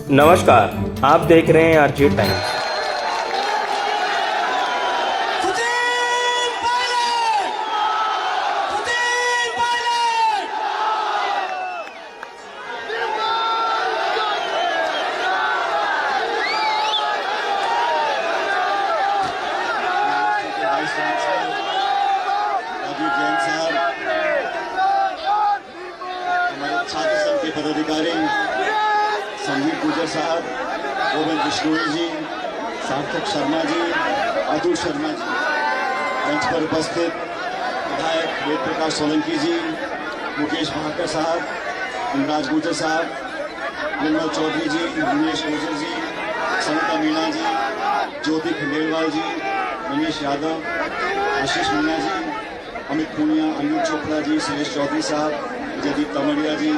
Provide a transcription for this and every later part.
नमस्कार, आप देख रहे हैं आरजे टाइम्स। हमारे छात्र संघ के पदाधिकारी संदीप गुजर साहब, गोविंद बिश्नोई जी, सार्थक शर्मा जी, अतुल शर्मा जी, मंच पर उपस्थित विधायक वेद प्रकाश सोलंकी जी, मुकेश भाकर साहब, इमराज गुजर साहब, निर्मल चौधरी जी, दिनेश गुजर जी, सविता मीणा जी, ज्योति खंडेलवाल जी, मनीष यादव, आशीष मीणा जी, अमित पूनिया, अनिल चोपड़ा जी, सुरेश चौधरी साहब, जयदीप तमड़िया जी,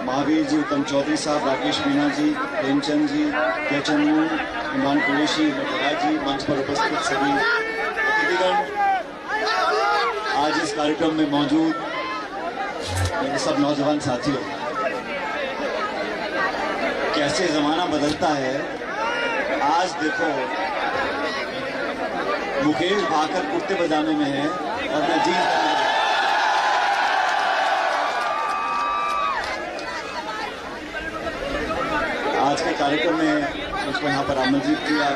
महावीर जी, उत्तम चौधरी साहब, राकेश मीणा जी, प्रेमचंद जी, कैचनू, इमरान कुरैशी, नटराज जी, मंच पर उपस्थित सभी अतिथिगण, आज इस कार्यक्रम में मौजूद मेरे सब नौजवान साथियों, कैसे जमाना बदलता है। आज देखो मुकेश भाकर कुर्ते पजामे में है और मैं जीन्स पहन। आज के कार्यक्रम में मुझको यहाँ पर आमंत्रित किया,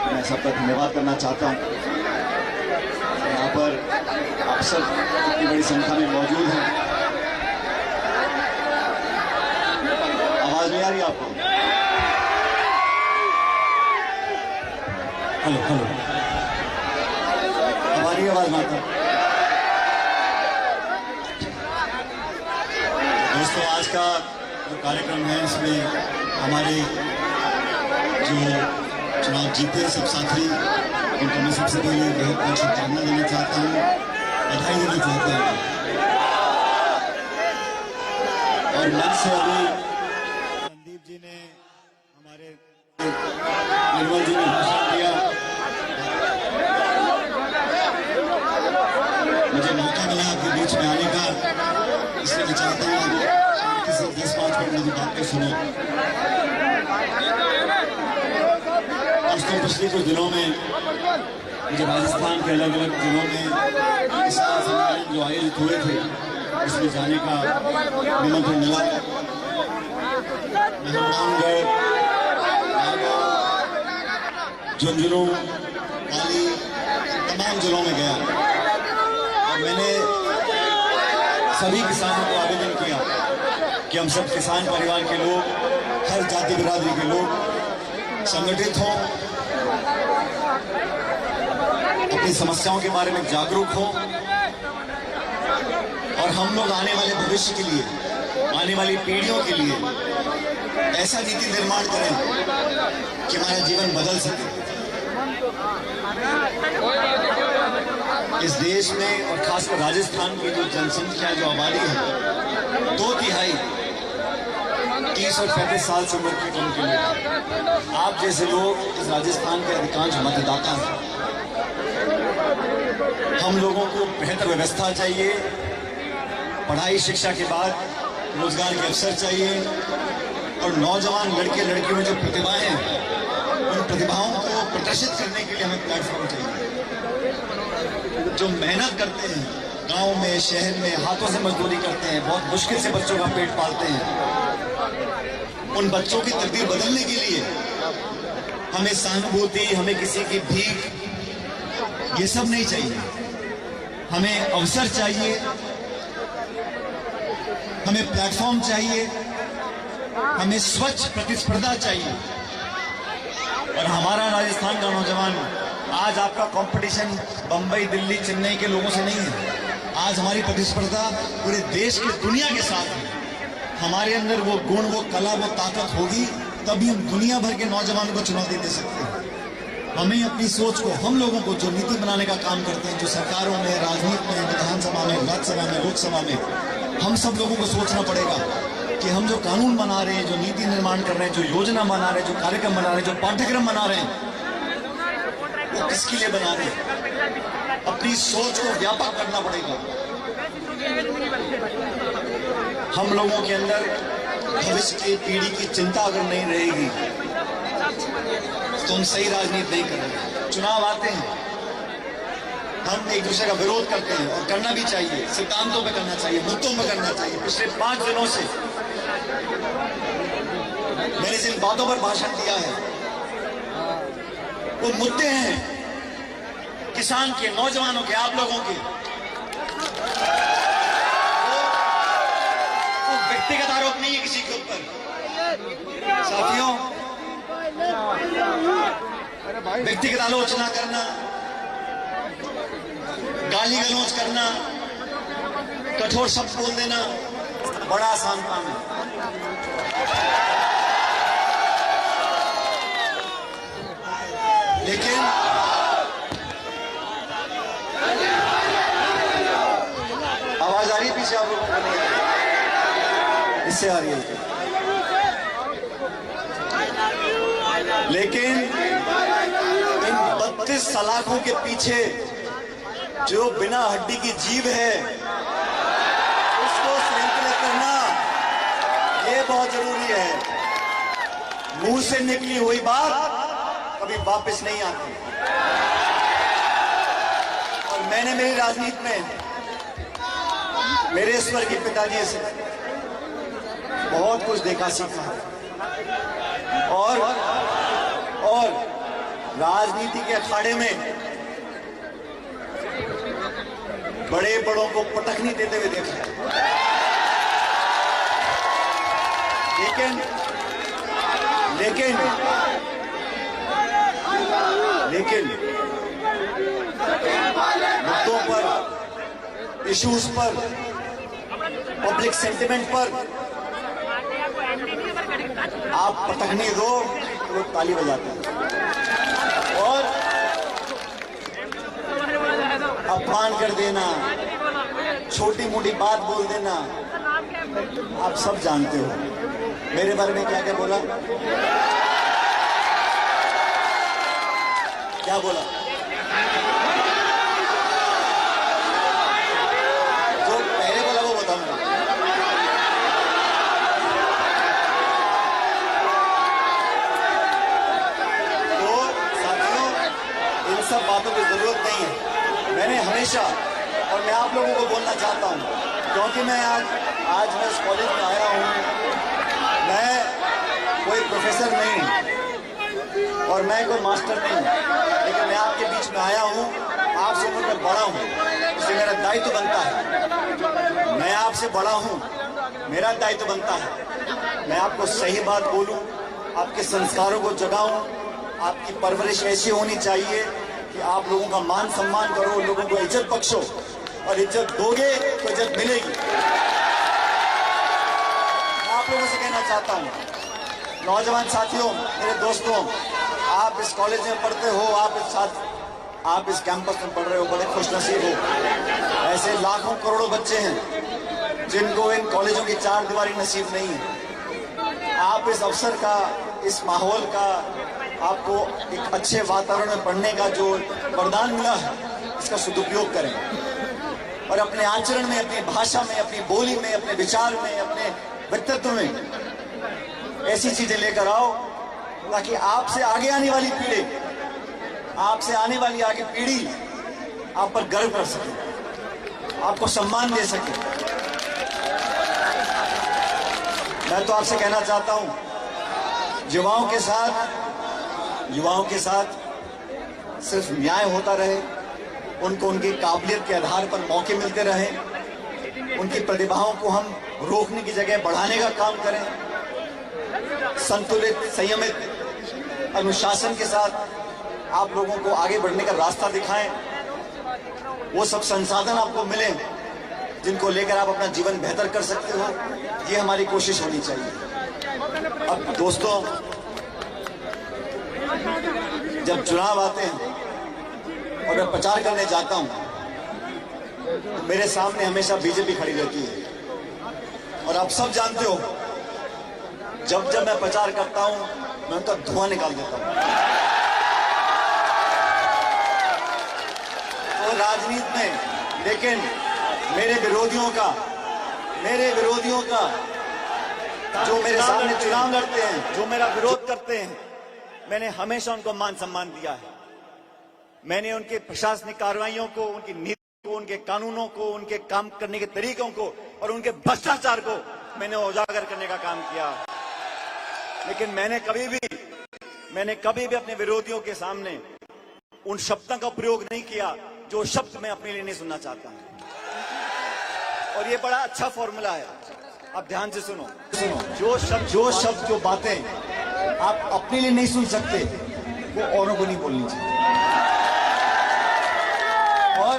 मैं सबका धन्यवाद करना चाहता हूँ। यहाँ पर आप सब इतनी बड़ी संख्या में मौजूद हैं। आवाज नहीं आ रही आपको? हेलो हेलो, हमारी आवाज माता। दोस्तों, आज का जो कार्यक्रम है इसमें हमारे जो चुनाव जीते सब साथी, उनको मैं सबसे पहले बहुत बहुत शुभकामना देना चाहता हूँ, बधाई देना चाहता हूँ। और मंच से अभी संदीप जी ने, हमारे निर्मल जी ने भाषण दिया, मुझे मौका मिला आपके बीच में आने का, इसलिए मैं चाहता हूँ किसी 10-5 मिनट मुझे बातें सुनो। दोस्तों, पिछले कुछ दिनों में मुझे राजस्थान के अलग अलग जिलों में किसान सम्मेलन जो आयोजित हुए थे उसमें जाने का निमंत्रण मिला। मैं रामगढ़, झुंझुनू, पाली, तमाम जिलों में गया और मैंने सभी किसानों को आवेदन किया कि हम सब किसान परिवार के लोग, हर जाति बिरादरी के लोग संगठित हों, अपनी समस्याओं के बारे में जागरूक हों और हम लोग आने वाले भविष्य के लिए, आने वाली पीढ़ियों के लिए ऐसा नीति निर्माण करें कि हमारा जीवन बदल सके। इस देश में और खासकर राजस्थान की जो जनसंख्या, जो आबादी है, 2/3 30 और 35 साल से उम्र की कम के लोग। आप जैसे लोग इस राजस्थान के अधिकांश मतदाता हैं। हम लोगों को बेहतर व्यवस्था चाहिए, पढ़ाई शिक्षा के बाद रोजगार के अवसर चाहिए और नौजवान लड़के लड़कियों में जो प्रतिभाएं हैं, उन प्रतिभाओं को प्रदर्शित करने के लिए हमें प्लेटफॉर्म चाहिए। जो मेहनत करते हैं, गांव में, शहर में हाथों से मजदूरी करते हैं, बहुत मुश्किल से बच्चों का पेट पालते हैं, उन बच्चों की तकदीर बदलने के लिए हमें सहानुभूति, हमें किसी की भीख, ये सब नहीं चाहिए। हमें अवसर चाहिए, हमें प्लेटफॉर्म चाहिए, हमें स्वच्छ प्रतिस्पर्धा चाहिए। और हमारा राजस्थान का नौजवान, आज आपका कंपटीशन बंबई, दिल्ली, चेन्नई के लोगों से नहीं है। आज हमारी प्रतिस्पर्धा पूरे देश की दुनिया के साथ है। हमारे अंदर वो गुण, वो कला, वो ताकत होगी, तभी हम दुनिया भर के नौजवानों को चुनौती दे सकते हैं। हमें अपनी सोच को, हम लोगों को जो नीति बनाने का काम करते हैं, जो सरकारों में, राजनीति में, विधानसभा में, राज्यसभा में, लोकसभा में, हम सब लोगों को सोचना पड़ेगा कि हम जो कानून बना रहे हैं, जो नीति निर्माण कर रहे हैं, जो योजना बना रहे हैं, जो कार्यक्रम बना रहे हैं, जो पाठ्यक्रम बना रहे हैं, वो किसके लिए बना रहे हैं। अपनी सोच को व्यापक करना पड़ेगा। हम लोगों के अंदर भविष्य की पीढ़ी की चिंता अगर नहीं रहेगी तो हम सही राजनीति नहीं करेंगे। चुनाव आते हैं, हम एक दूसरे का विरोध करते हैं और करना भी चाहिए, सिद्धांतों पे करना चाहिए, मुद्दों पे करना चाहिए। पिछले 5 दिनों से मैंने जिन बातों पर भाषण दिया है वो मुद्दे हैं किसान के, नौजवानों के, आप लोगों के। वो व्यक्तिगत आरोप नहीं है किसी के ऊपर। साथियों, व्यक्तिगत आलोचना करना, गाली गलौज करना, कठोर शब्द बोल देना बड़ा आसान काम है। लेकिन आवाज आ रही है पीछे आप लोगों को? नहीं आ रही, इससे आ रही है। लेकिन इन 32 सलाखों के पीछे जो बिना हड्डी की जीव है उसको श्रृंखलित करना ये बहुत जरूरी है। मुंह से निकली हुई बात कभी वापस नहीं आती। और मैंने मेरी राजनीति में मेरे स्वर्गीय पिताजी से बहुत कुछ देखा, सीखा। और राजनीति के अखाड़े में बड़े बड़ों को पटखनी देते हुए देखा है। लेकिन मुद्दों पर, इश्यूज पर, पब्लिक सेंटिमेंट पर आप पटखनी दो तो लोग ताली बजाते हैं। और अपमान कर देना, छोटी मोटी बात बोल देना, आप सब जानते हो मेरे बारे में क्या क्या बोला, क्या बोला। जो पहले बोला वो बताऊंगा। तो साथियों, इन सब बातों की जरूरत नहीं है। मैंने हमेशा, और मैं आप लोगों को बोलना चाहता हूं, क्योंकि मैं आज मैं इस कॉलेज में आया हूं, मैं कोई प्रोफेसर नहीं और मैं कोई मास्टर नहीं, लेकिन मैं आपके बीच में आया हूं, आपसे उम्र में बड़ा हूं, इसलिए मेरा दायित्व बनता है। मैं आपसे बड़ा हूं, मेरा दायित्व बनता है मैं आपको सही बात बोलूं, आपके संस्कारों को जगाऊं। आपकी परवरिश ऐसी होनी चाहिए कि आप लोगों का मान सम्मान करो, लोगों को इज्जत बख्शो, और इज्जत दोगे तो इज्जत मिलेगी। मैं आप लोगों से कहना चाहता हूं, नौजवान साथियों, मेरे दोस्तों, आप इस कॉलेज में पढ़ते हो, आप इस कैंपस में पढ़ रहे हो, बड़े खुशनसीब हो। ऐसे लाखों करोड़ों बच्चे हैं जिनको इन कॉलेजों की चार दीवारी नसीब नहीं है। आप इस अवसर का, इस माहौल का, आपको एक अच्छे वातावरण में पढ़ने का जो वरदान मिला है, इसका सदुपयोग करें और अपने आचरण में, अपनी भाषा में, अपनी बोली में, अपने विचार में, अपने व्यक्तित्व में ऐसी चीजें लेकर आओ ताकि आपसे आगे आने वाली पीढ़ी, आपसे आने वाली आगे पीढ़ी आप पर गर्व कर सके, आपको सम्मान दे सके। मैं तो आपसे कहना चाहता हूं, युवाओं के साथ सिर्फ न्याय होता रहे, उनको उनकी काबिलियत के आधार पर मौके मिलते रहे, उनकी प्रतिभाओं को हम रोकने की जगह बढ़ाने का काम करें, संतुलित, संयमित, अनुशासन के साथ आप लोगों को आगे बढ़ने का रास्ता दिखाएं, वो सब संसाधन आपको मिले जिनको लेकर आप अपना जीवन बेहतर कर सकते हो। ये हमारी कोशिश होनी चाहिए। अब दोस्तों, जब चुनाव आते हैं और मैं प्रचार करने जाता हूं तो मेरे सामने हमेशा बीजेपी खड़ी रहती है। और आप सब जानते हो, जब मैं प्रचार करता हूं मैं उनका धुआं निकाल देता हूं। तो राजनीति में, लेकिन मेरे विरोधियों का जो मेरे सामने चुनाव लड़ते हैं, जो मेरा विरोध करते हैं, मैंने हमेशा उनको मान सम्मान दिया है। मैंने उनके प्रशासनिक कार्रवाइयों को, उनकी नीति को, उनके कानूनों को, उनके काम करने के तरीकों को और उनके भ्रष्टाचार को मैंने उजागर करने का काम किया। लेकिन मैंने कभी भी अपने विरोधियों के सामने उन शब्दों का प्रयोग नहीं किया जो शब्द मैं अपने लिए नहीं सुनना चाहता हूं। और ये बड़ा अच्छा फॉर्मूला है, आप ध्यान से सुनो। जो शब्द जो बातें आप अपने लिए नहीं सुन सकते वो औरों को नहीं बोलनी चाहिए। और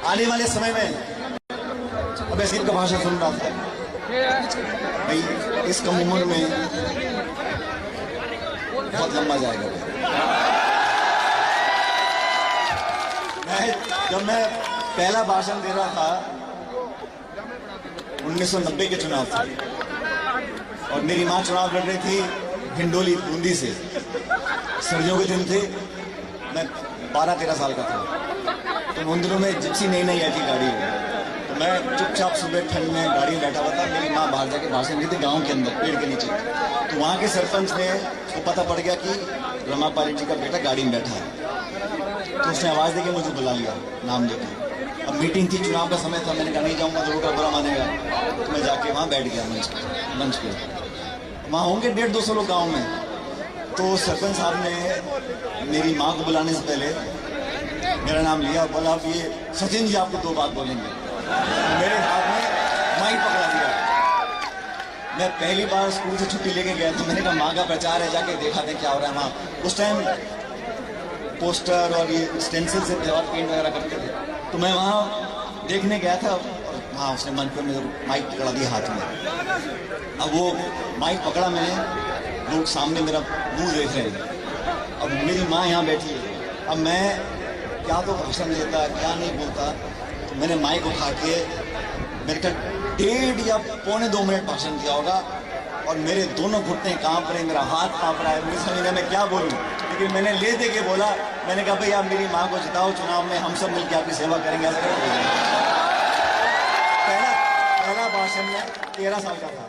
आने वाले समय में अब ऐसी का भाषण सुन रहा था भाई, इस कम उम्र में बहुत लंबा जाएगा। जब मैं पहला भाषण दे रहा था 1990 के चुनाव थे और मेरी मां चुनाव लड़ रही थी हिंडोली बूंदी से। सर्दियों के दिन थे, मैं 12-13 साल का था। तो उन दिनों में जिप्सी नई आई थी गाड़ी में, तो मैं चुपचाप सुबह ठंड में गाड़ी में बैठा हुआ था। मेरी माँ बाहर जाके भाषण दी थी गांव के अंदर पेड़ के नीचे। तो वहाँ के सरपंच ने उसको पता पड़ गया कि रमापाली जी का बेटा गाड़ी में बैठा है, तो उसने आवाज देके मुझे बुला लिया नाम लेके। अब मीटिंग थी, चुनाव का समय था, मैंने कहा नहीं जाऊंगा तो लोग बुरा मानेगा। तो मैं जाके वहाँ बैठ गया मंच पे। वहाँ होंगे 150-200 लोग गाँव में। तो सरपंच साहब ने मेरी माँ को बुलाने से पहले मेरा नाम लिया, बोला आप ये सचिन जी आपको 2 बात बोलेंगे। मेरे हाथ में माइक पकड़ा दिया। मैं पहली बार स्कूल से छुट्टी लेके गया, तो मैंने कहा माँ का प्रचार है, जाके देखा था क्या हो रहा है वहाँ। उस टाइम पोस्टर और ये स्टेंसिल से दीवार पेंट वगैरह करते थे, तो मैं वहाँ देखने गया था। वहाँ उसने मंच पर मेरे माइक पकड़ा दिया हाथ में। अब वो माइक पकड़ा मैंने, लोग सामने मेरा मुंह देख रहे हैं। अब मेरी माँ यहाँ बैठी है, अब मैं क्या तो भाषण देता क्या नहीं बोलता। तो मैंने माइक उठा के मेरे का 1.5 या 1.25 मिनट भाषण दिया होगा और मेरे दोनों घुटने कांप रहे, मेरा हाथ कांप रहा है, मुझे समझ में मैं क्या बोलूं। लेकिन मैंने ले दे के बोला, मैंने कहा भाई आप मेरी माँ को जिताओ चुनाव में, हम सब मिलकर आपकी सेवा करेंगे। पहला भाषण में 13 साल का था।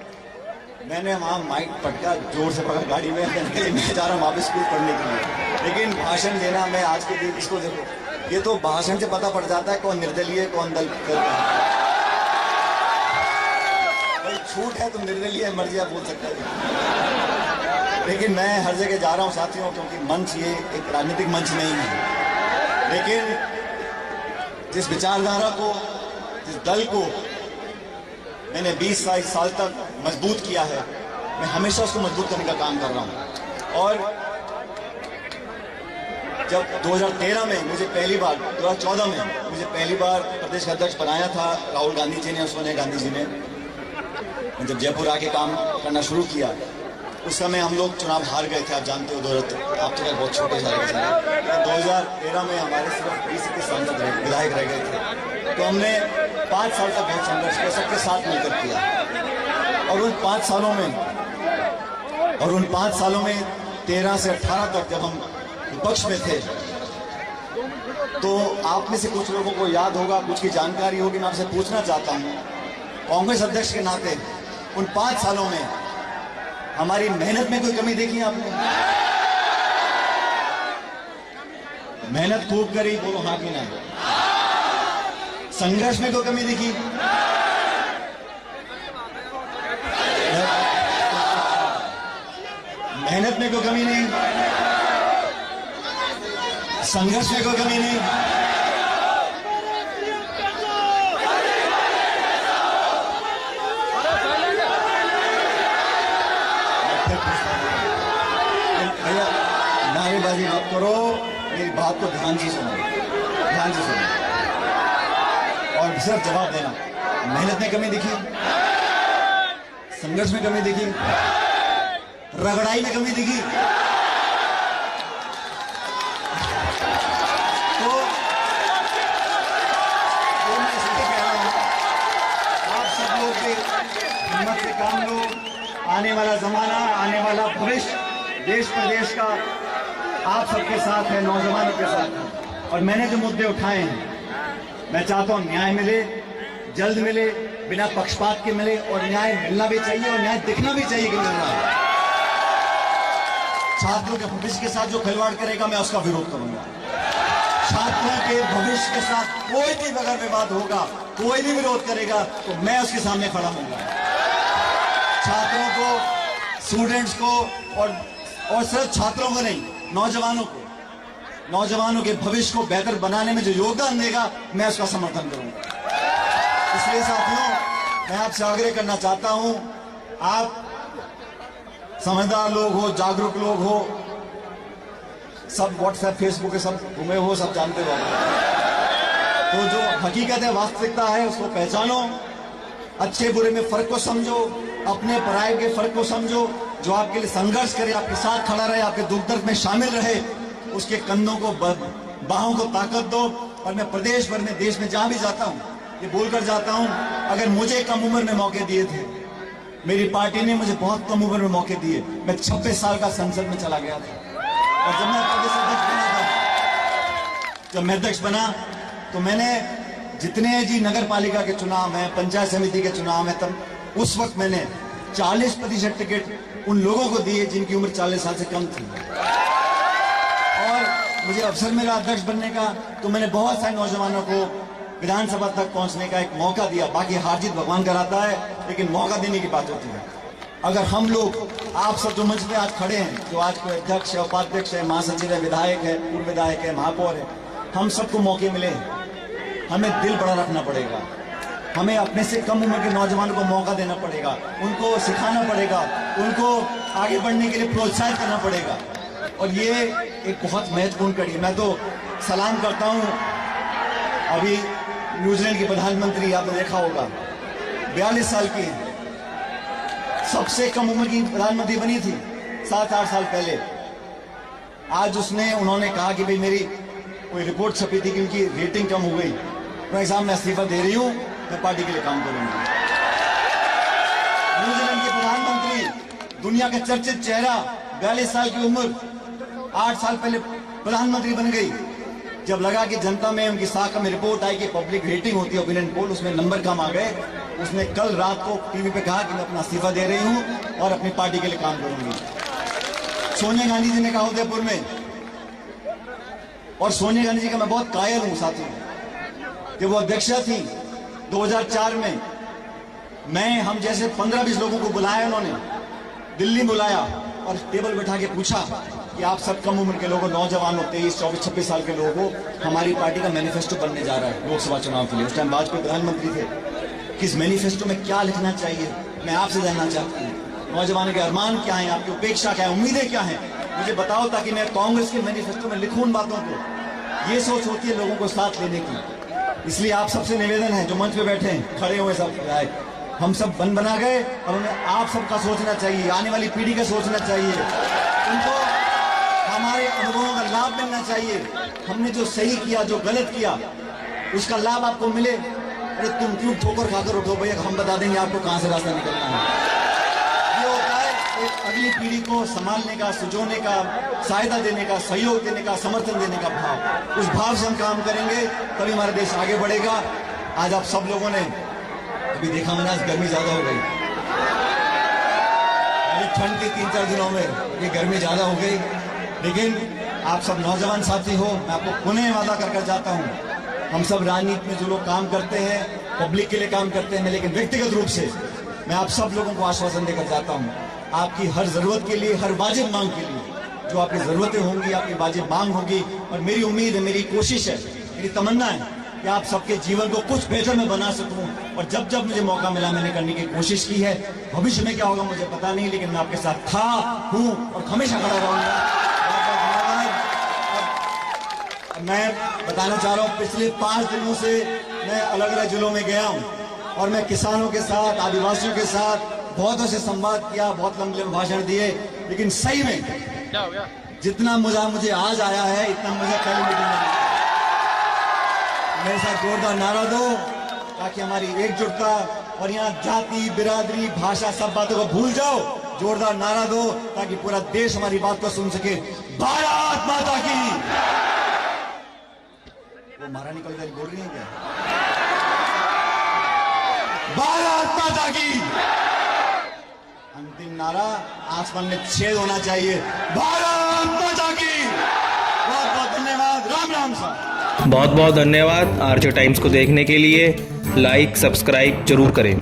मैंने वहाँ माइक पटका जोर से पकड़ा गाड़ी में, मैं जा रहा हूँ वापस स्कूल पढ़ने के लिए। लेकिन भाषण देना, मैं आज के दिन इसको देखो, ये तो भाषण से पता पड़ जाता है कौन निर्दलीय कौन दल का। भाई छूट है तो निर्दलीय मर्जी आप बोल सकते हैं। लेकिन मैं हर जगह जा रहा हूँ साथियों, क्योंकि मंच ये एक राजनीतिक मंच नहीं है। लेकिन जिस विचारधारा को, जिस दल को मैंने 20 साल तक मजबूत किया है, मैं हमेशा उसको मजबूत करने का काम कर रहा हूं। और जब 2013 में मुझे पहली बार, 2014 में मुझे पहली बार प्रदेश का अध्यक्ष बनाया था राहुल गांधी जी ने और सोनिया गांधी जी ने, जब जयपुर आके काम करना शुरू किया, उस समय हम लोग चुनाव हार गए थे, आप जानते हो। आप तो बहुत छोटे थे। 2013 में हमारे सिर्फ 20 सांसद विधायक रह गए थे। तो हमने 5 साल तक बहुत संघर्ष किया, सबके साथ मिलकर किया। और उन 5 सालों में 13 से 18 तक जब हम विपक्ष में थे, तो आप में से कुछ लोगों को याद होगा, कुछ की जानकारी होगी, मैं आपसे पूछना चाहता हूं, कांग्रेस अध्यक्ष के नाते उन 5 सालों में हमारी मेहनत में कोई कमी देखी आपने? मेहनत खूब करी, बोलो हाँ कि नहीं? संघर्ष में कोई कमी देखी? मेहनत में कोई कमी नहीं, संघर्ष में कोई कमी नहीं। भैया नारेबाजी मत करो, मेरी बात को ध्यान से सुनो, ध्यान से सुनो और सिर्फ जवाब देना। मेहनत में कमी दिखी, संघर्ष में कमी दिखी, रगड़ाई में कमी दिखी, तो मैं इसलिए कह रहा हूं, आप सब लोग भी हिम्मत से काम लो। आने वाला जमाना, आने वाला भविष्य देश प्रदेश का आप सबके साथ है, नौजवानों के साथ है। और मैंने जो मुद्दे उठाए हैं, मैं चाहता हूं न्याय मिले, जल्द मिले, बिना पक्षपात के मिले, और न्याय मिलना भी चाहिए और न्याय दिखना भी चाहिए कि मिल रहा है। छात्रों के भविष्य के साथ जो खिलवाड़ करेगा मैं उसका विरोध करूंगा। छात्रों के भविष्य के साथ कोई भी बगैर विवाद होगा, कोई भी विरोध करेगा तो मैं उसके सामने खड़ा होऊंगा। छात्रों को, स्टूडेंट्स को, और सिर्फ छात्रों को नहीं, नौजवानों के भविष्य को बेहतर बनाने में जो योगदान देगा मैं उसका समर्थन करूंगा। इसलिए साथियों, मैं आपसे आग्रह करना चाहता हूं, आप समझदार लोग हो, जागरूक लोग हो, सब व्हाट्सएप फेसबुक के सब घूमे हो, सब जानते हो, तो जो हकीकत है, वास्तविकता है, उसको पहचानो, अच्छे बुरे में फर्क को समझो, अपने पराये के फर्क को समझो। जो आपके लिए संघर्ष करे, आपके साथ खड़ा रहे, आपके दुख दर्द में शामिल रहे, उसके कंधों को, बाहों को ताकत दो। और मैं प्रदेश भर में, देश में जहां भी जाता हूं, ये बोलकर जाता हूं, अगर मुझे कम उम्र में मौके दिए थे, मेरी पार्टी ने मुझे बहुत कम उम्र में मौके दिए, मैं 26 साल का संसद में चला गया था। और जब मैं प्रदेश अध्यक्ष बना था, जब मैं अध्यक्ष बना तो मैंने जितने जी नगर पालिका के चुनाव हैं, पंचायत समिति के चुनाव हैं, तब उस वक्त मैंने 40% टिकट उन लोगों को दिए जिनकी उम्र 40 साल से कम थी। और मुझे अवसर मिला अध्यक्ष बनने का, तो मैंने बहुत सारे नौजवानों को विधानसभा तक पहुंचने का एक मौका दिया। बाकी हार जीत भगवान कराता है, लेकिन मौका देने की बात होती है। अगर हम लोग, आप सब जो मंच पे आज खड़े हैं, जो आज कोई अध्यक्ष है, उपाध्यक्ष है, महासचिव है, विधायक है, पूर्व विधायक है, महापौर है, हम सबको मौके मिले। हमें दिल बड़ा रखना पड़ेगा, हमें अपने से कम उम्र के नौजवानों को मौका देना पड़ेगा, उनको सिखाना पड़ेगा, उनको आगे बढ़ने के लिए प्रोत्साहित करना पड़ेगा। और ये एक बहुत महत्वपूर्ण कड़ी है। मैं तो सलाम करता हूं, अभी न्यूजीलैंड की प्रधानमंत्री, आपने देखा होगा, 42 साल की, सबसे कम उम्र की प्रधानमंत्री बनी थी 7-8 साल पहले। आज उन्होंने कहा कि भाई मेरी कोई रिपोर्ट छपी थी कि उनकी रेटिंग कम हो गई, मैं साहब मैं इस्तीफा दे रही हूं, मैं पार्टी के लिए काम करूंगी। न्यूजीलैंड के प्रधानमंत्री, दुनिया का चर्चित चेहरा, 42 साल की उम्र, 8 साल पहले प्रधानमंत्री बन गई। जब लगा कि जनता में, उनकी शाखा में रिपोर्ट आई कि पब्लिक रेटिंग होती है, ओपिनियन पोल, उसमें नंबर कम आ गए, उसने कल रात को टीवी पे कहा कि मैं अपना इस्तीफा दे रही हूं और अपनी पार्टी के लिए काम करूंगी। सोनिया गांधी जी ने कहा उदयपुर में, और सोनिया गांधी जी का मैं बहुत कायल हूं साथियों, कि वो अध्यक्षा थी 2004 में, हम जैसे 15-20 लोगों को बुलाया, उन्होंने दिल्ली बुलाया और टेबल बैठा के पूछा कि आप सब कम उम्र के लोगों, नौजवानों, 23, 24, 26 साल के लोगों को हमारी पार्टी का मैनिफेस्टो बनने जा रहा है लोकसभा चुनाव के लिए। उस टाइम वाजपेयी प्रधानमंत्री थे। किस मैनिफेस्टो में क्या लिखना चाहिए, मैं आपसे जानना चाहता हूँ। नौजवानों के अरमान क्या है, आपकी उपेक्षा क्या है, उम्मीदें क्या है, मुझे बताओ, ताकि मैं कांग्रेस के मैनिफेस्टो में लिखूं उन बातों को। ये सोच होती है लोगों को साथ लेने की। इसलिए आप सबसे निवेदन है, जो मंच पे बैठे हैं, खड़े हुए सब, हम सब बना गए, और उन्हें आप सबका सोचना चाहिए, आने वाली पीढ़ी का सोचना चाहिए, उनको हमारे अनुभवों का लाभ मिलना चाहिए। हमने जो सही किया, जो गलत किया, उसका लाभ आपको मिले। अरे तुम क्यों ठोकर खाकर उठो भैया, हम बता देंगे आपको कहां से रास्ता निकलना है। ये होता है एक अगली पीढ़ी को संभालने का, सुजोने का, सहायता देने का, सहयोग देने का, समर्थन देने का भाव। उस भाव से हम काम करेंगे, तभी हमारा देश आगे बढ़ेगा। आज आप सब लोगों ने अभी देखा, मैंने आज गर्मी ज्यादा हो गई, ठंड के 3-4 दिनों में ये गर्मी ज्यादा हो गई, लेकिन आप सब नौजवान साथी हो, मैं आपको पुनः वादा कर जाता हूं, हम सब राजनीति में जो लोग काम करते हैं, पब्लिक के लिए काम करते हैं, लेकिन व्यक्तिगत रूप से मैं आप सब लोगों को आश्वासन देकर जाता हूं, आपकी हर जरूरत के लिए, हर वाजिब मांग के लिए, जो आपकी जरूरतें होंगी, आपकी वाजिब मांग होगी, और मेरी उम्मीद है, मेरी कोशिश है, मेरी तमन्ना है कि आप सबके जीवन को कुछ बेहतर मैं बना सकूं। और जब जब मुझे मौका मिला, मैंने करने की कोशिश की है। भविष्य में क्या होगा मुझे पता नहीं, लेकिन मैं आपके साथ था, हूं और हमेशा खड़ा रहूंगा। मैं बताना चाह रहा हूं, पिछले 5 दिनों से मैं अलग अलग जिलों में गया हूं, और मैं किसानों के साथ, आदिवासियों के साथ बहुतों से संवाद किया, बहुत लंबे लंबे भाषण दिए, लेकिन सही में जितना मुझे आज आया है, इतना मुझे पहले मीटिंग में मेरे साथ जोरदार नारा दो, ताकि हमारी एकजुटता, और यहाँ जाति, बिरादरी, भाषा, सब बातों को भूल जाओ। जोरदार नारा दो, ताकि पूरा देश हमारी बात को सुन सके। भारत माता की। वो महारानी कल बोल रही है क्या? भारत माता की। अंतिम नारा आसमान में छेद होना चाहिए, भारत माता की। बहुत बहुत धन्यवाद। राम राम साहब। बहुत बहुत धन्यवाद। आरजे टाइम्स को देखने के लिए लाइक सब्सक्राइब जरूर करें।